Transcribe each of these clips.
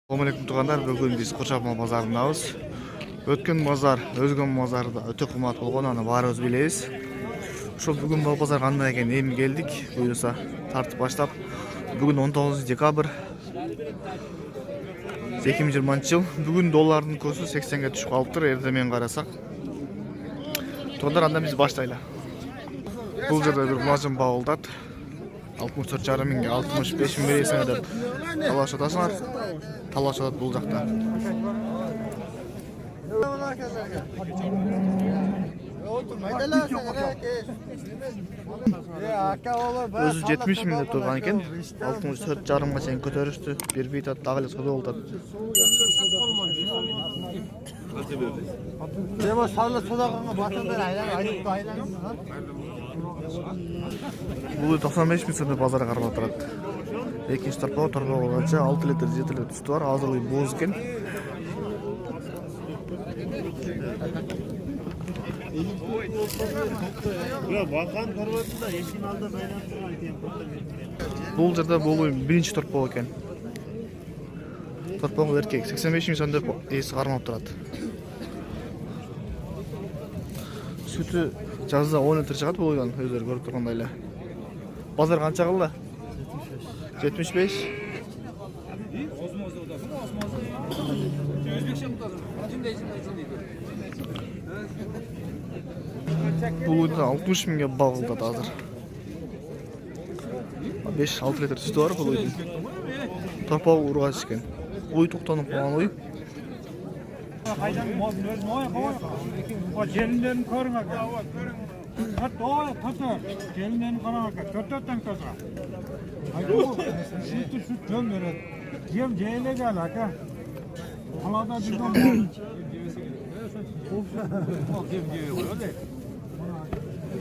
Assalamu alaikum тугандар, бүгін біз Курчак мал базарындабыз. Өткен базар, өзгөн базарда өтө кымбат болгон, аны баарыбыз билебиз. Ошол бүгүн мал базар кандай экен эми келдик. Буюрса тартып баштап. Бүгүн 19 декабрь 2020 жыл. Бүгүн доллардын курсу 80ге түшүп калыптыр. Эртең карасак. Тугандар, анда биз баштайлы. Бул жерде бир мажым багылдат. 64,5 миңге 65 миң бересиңер деп талашып атасыңар. Талашып атат бул жакта. Өзү 70 миң деп турган экен. 64,5 чейин көтөрүштү. Бир бит дагы эле содо болот. Дема сарлы содагanga батындар айланып. Бул 95 миң сомдо базарга карап турат. Экинчи торпоо канча 6 литр 7 литр сүтү бар. Азыр бооз экен. Бакан торбосунда эшин алда байланып экен. Бул жерде болуу биринчи торпоо экен. Торпоо эркек 85 миң сом деп эси кармап турат. Sütü жазда 10 литр чыгат болуйдан, өздөрү көрүп тургандай эле. Базар канча кылды? 75. Болуйда 60 миңге багылды азыр. 5-6 литр sütü бар болуйдун. Торпоо ургач экен. Уй токтонуп калган уй. Gelinlerini koruma. Hatta gelinlerini koruma. Törtten kasa. Süt çöl verir. Diyem ceyle gel haka. Halada bizden bol.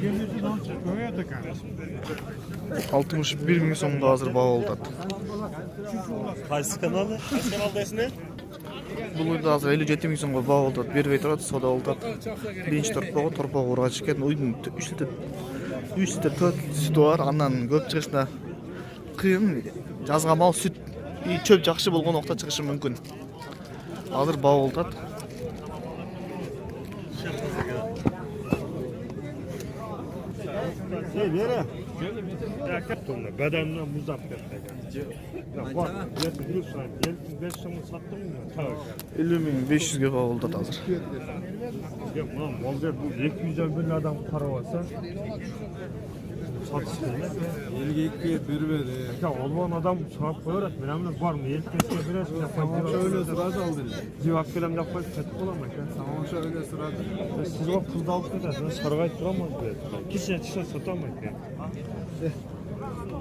Gemisi köye tıkar. 61 ming so'mga hozir bag'oldi. Qaysi kanalı? Qaysi kanaldasın? Бұл үйді азыр 57 миң сомго багылды. Бербей турат, сода болот. Биринчи торпоо ургач экен. Уйдун 3 литр 4 сүтү бар. Андан көп чыгышына кыйын. Жазга мал сүт чөп жакшы болгон окта чыгышы мүмкүн. Азыр багылды. Vere. Ya kaptanla bedenle muzaf verdi. Ya bak, biliyorsun, 5 sonu sattın mı? Tamam. 50 ming 500 ge bagıldı azır. Ya lan malda bu 200 bin adam para varsa satışta. Elge ekmeğe berber. Ya olmayan adam sahip koyarak benim var mı? Elge biraz Tamam şöyle sırada aldın. Civak falan yapmayı kötü olamak ya. Tamam şöyle sırada. Siz o kızda alıp da sargay duramaz be. Kişiye çıksa satamak ya.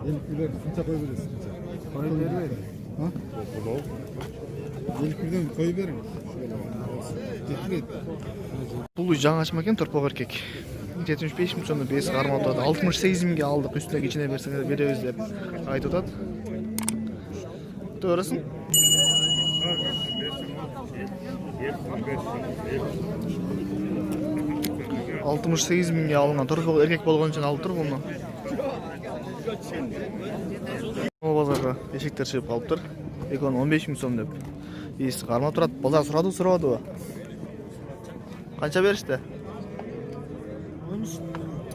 Elküler fınça koyabilirsin. Koy verin. Ha? Elküden koy verin. Şöyle. Бул үй жаңы ачма экен, торпоо эркек. 75 миң сомдо бес кармап атат. 68 миңге алдык, үстүнө кичине берсеңер беребиз деп айтып атат. Көрөсүң? Altmış 68 mingге алынган торпоо эркек болгон үчүн алып тур буну. Базарга эшектер чыгып калыптыр. Экон 15 миң сом деп. Эси кармап турат. Базар сурабадыбы? Канча беришти?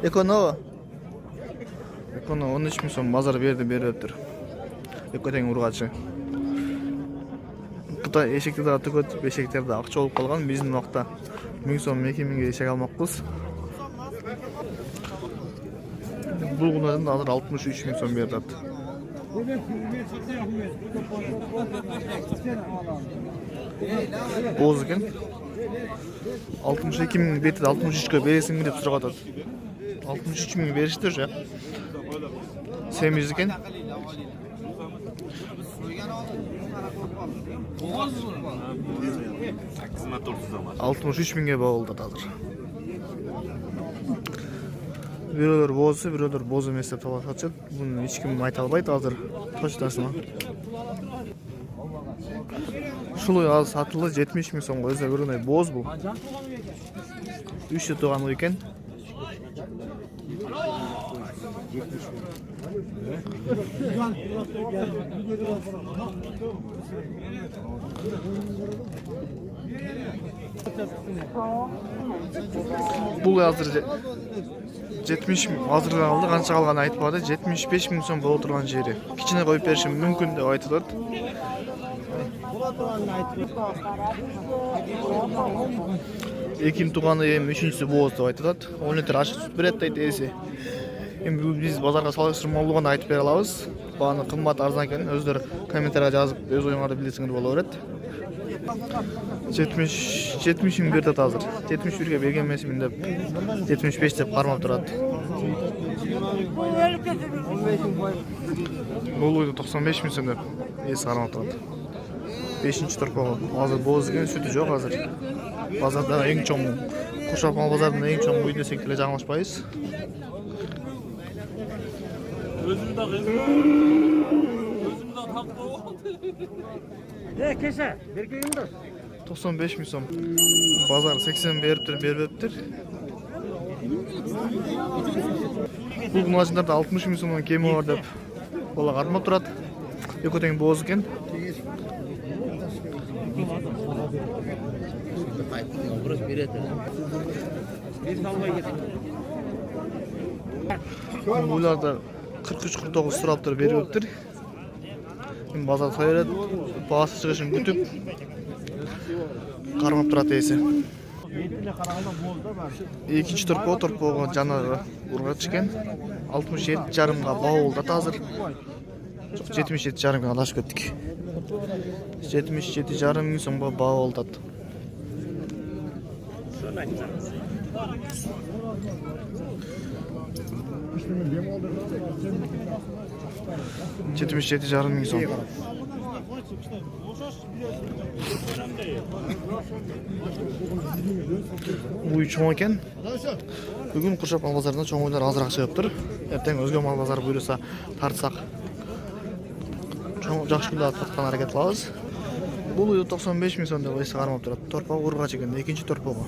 Эконо 13 миң сом базар бериптир. Эко тең ургачы. Кытай эшекти да төгөт, эшектерде акча болуп калган. Биздин убакта 1000 сом 2 миңге эшек алмакпыз. Бул гунадан азыр 63 миң сом берип атат. Бооз экен. 62 миң бетиде 63 бересиңби деп сурап атат. 63 миң беришти же. Семиз экен. Altmış 3 mingге багылды азыр. Бирөөлөр боозу, бирөөлөр бооз эмес деп талашат. Буну эч ким айта албайт азыр точносуна. Ушул үй азыр сатылды 70 миң сомго. Өзү көргөндөй бооз бул. 3 жыл турган үй экен. Бұл азыр 70 мың азыр алды, қанша қалғанын айтпады. 75 мың сом болып тұрған жері. Кичине қойып беришим мүмкін деп айтылат. Экинчи туғаны эми үчүнчүсү бооз деп айтылат. 10 литр ашык сүт берет дейт ээси. Эми биз базарга салыштырмалуугана айтып бере алабыз. Бааны кымбат арзан экенин өздөрү комментарийге жазып, өз оюңарды билсеңер боло берет. 70 мың берді азыр. 71-ге берген емесмін деп 75 деп қармап тұрады. Бұл ойды 95 мың сом деп есі қармап тұрады. 5-ші тұрпағы. Азыр боз екен, сүті жоқ азыр. Базарда ең чоң, Қошақ мал базарында ең чоң ойды десек келе жаңылышпайыз. Kese, berkeyim de. 95 мың сом. Базар 80 бербептір. Бұл мұнажындарда 60 мың сомнан кемі бар деп ола қармап тұрады. Екотен боз екен. Бұларда 43-49 сұраптыр бербептір. Базар сайрат, бағасы шығышын күтіп қармап тұрады есі. Екінші тұрпоғы жанары ұрға түшкен. 67,5-ға бауылда тазыр. 77,5-ға алаш көттік. 77,5 мың сомға бауылдады. Жетmiş 7,5 мың сом. Ой чоң екен. Бүгін Қошақ мал базарында чоң ойлар азырақ шығып тұр. Ертең өзге мал базар бұйырса тартсақ жақсы күнде атқан әрекет қыламыз. Бұл үйді 95 мың сом деп есі қармап тұрады. Торпағы ұрға чекенде, екінші торпағы.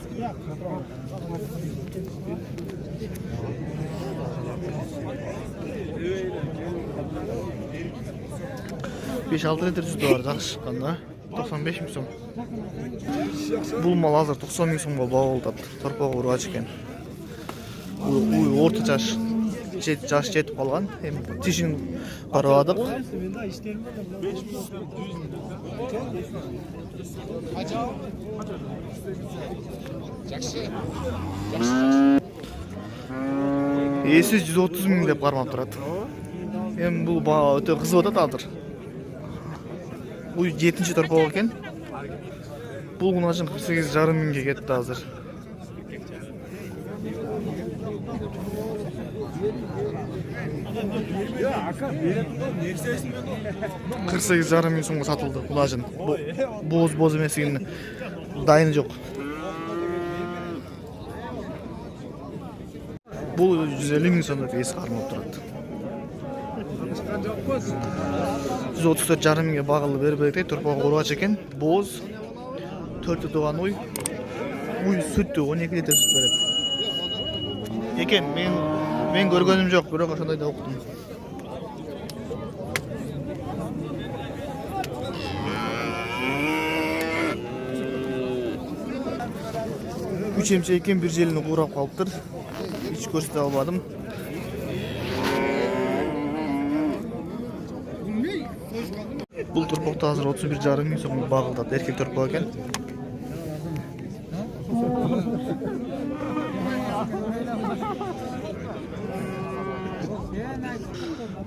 5-6 литр сүті бар, жақсы шыққанда 95 мың сом. Бұл мал азыр 90 мың сомға бауылдады. Торпағы ұрға чекен. Орта жаш жетіп қалған. Тишін қаруадық. Есі 130 мың деп қармап тұрады. Бұл баға өте қызып өтеді адыр. Бұл 7-ші торпағы екен. Бұл құнашын 48,5 мыңға кетті азыр. Қырсыз жарым мың сомға сатылды құнашын. Боз емесігін дайыны жоқ. Бұл 150 мың сомда есі қармап тұрады. 134,5 мыңға бағылы бербедей торпағы ұрға чекен. Боз 4 туған ой сүтті 12 литр сүт береді. Екен, мен көргенім жоқ, бірақ ошондай да оқыдым. Үч емче екен, бір желіні қурап қалыптыр. Hiç көрсете албадым. Бұл торпақты азыр 31,5 мың сом бағылдады. Еркек торпақ екен.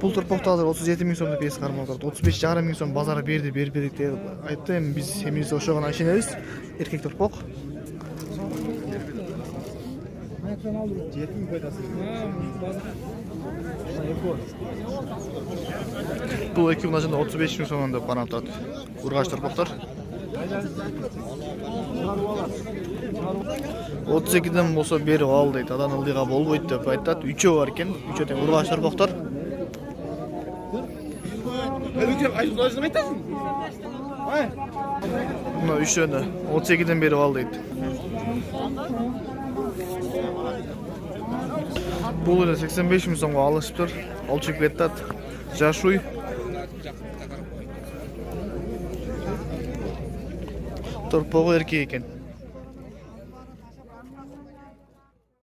Бұл торпақты азыр 37 мың сом деп есі қармап тұрды. 35,5 мың сом базары бердік деп айтты. Біз емізді ошоған ашынабыз. Еркек торпақ. Бұл екі мұнажында 35 мың сомнан деп қармап тұрады. Ұрғаш торпақтар. 32-ден болса беріп ал дейді. Адан ылдиға болбойды деп айтады. 3-ө бар екен. 3-өтен ұрғаш торпақтар. Мына 3-өні 32-ден беріп ал дейді. Бұл үйде 85 мың сомға алышып тұр. Алшып кетті. Жашуй. Торпоғы еркек екен.